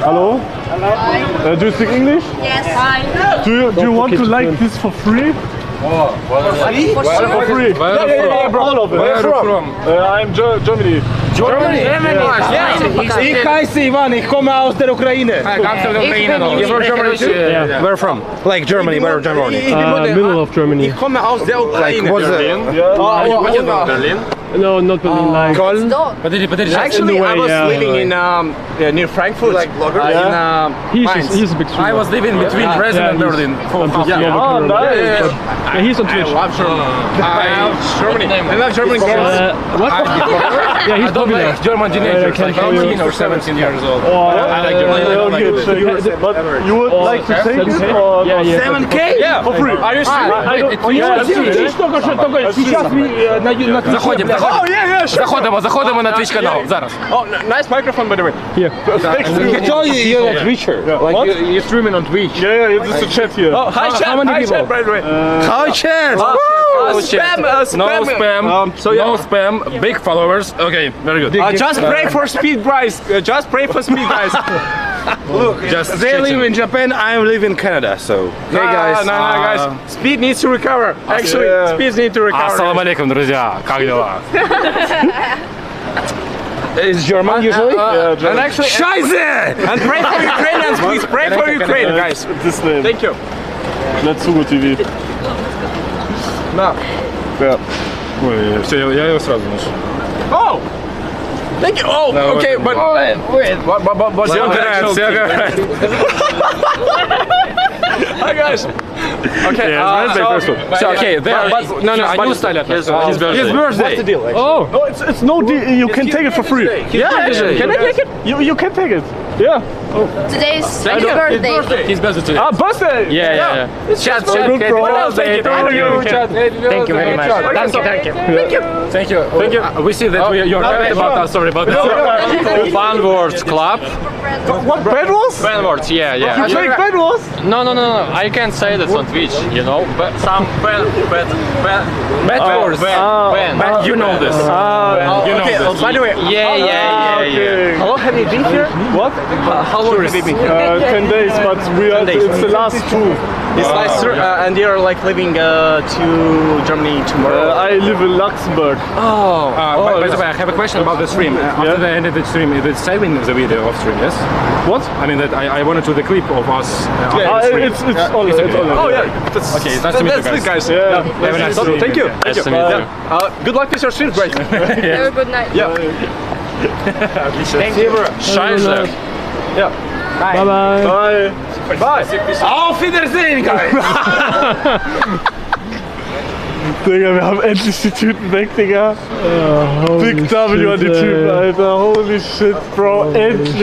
Hello. Hello. Do you speak English? Yes. Do you want to like this for free? Oh, For free. All of it. Where are you from? I'm Germany. Germany? Ich heiße Ivan, ich komme aus der Ukraine. You're from Germany too? Yeah. Where from? Like Germany, where Germany? Middle of Germany. Ich komme aus der Ukraine. Berlin? No, not Berlin. Like Köln? way, Actually, I was living in near Frankfurt. Like he's a big streamer. I was living between Dresden and Berlin for half a year. Oh, nice. He's on Twitch. I love Germany. I love German girls. What? Yeah, he's popular. Like German teenagers, like 18 or 17 years old. I like Germany. I don't like this. But you would like to take it? Or Yeah, yeah. 7K? Yeah, for free. Are you serious? Oh, yeah, sure. Заходимо на Twitch канал зараз. Oh, nice microphone, by the way. Here. You told you're a Twitcher. Like What? you're streaming on Twitch. Yeah, this is a chat here. Oh, hi chat. Hi chat, by the way. Hi chat. Spam. No spam. No spam. Big followers. Okay, very good. Just pray for speed, guys. Just pray for speed, guys. Look, they live in Japan. I live in Canada. So, hey guys. No, guys. Speed needs to recover. Actually, speed needs to recover. Ассаламу алейкум, друзья. Как дела? It's German usually. Yeah, And actually, Scheiße! And pray for Ukrainians, please. Pray for Ukraine, guys. This name. Thank you. LetsHugo TV. No. Yeah. Ой, все, я его сразу нашел. Oh. Thank you. Oh, okay, but wait. But Все горят, все горят. Hi guys. Okay. So, okay, no, они устали от нас. His birthday. What's the deal? Oh, no, it's no deal. You can take it for free. Yeah, actually. Can I take it? You can take it. Yeah. Today's Thank you. birthday. His birthday today. Ah, birthday. Yeah. Chat. Good, bro. Thank Thank you very much. Thank you. We see that you're happy about our story, but Fan Words Club. What, bad was? Fan Words, yeah. You take bad was? No. I can't say that on Twitch, you know. But some bad words. But you know this. You know this. By the way, Yeah. how long have you been here? What? How long have you been here? 10 days, but it's the last two. It's nice, and you're like leaving to Germany tomorrow. I live in Luxembourg. By the way, I have a question about the stream. After the end of the stream, is it saving the video of stream, yes? What? I mean that I wanted to the clip of us. It's all right. Oh yeah, Okay, nice to meet you that's guys. it, guys. Yeah. Have a nice So, day. thank you. Nice to meet you. Good luck with your streams, guys. Have a good night. Yeah. Thank you. Scheiße. Yeah. Bye bye. Bye. Auf Wiedersehen, guys. Digga, wir haben endlich die Tüten weg, Digga. Big W an die Typen, Alter. Holy shit, Bro. Endlich.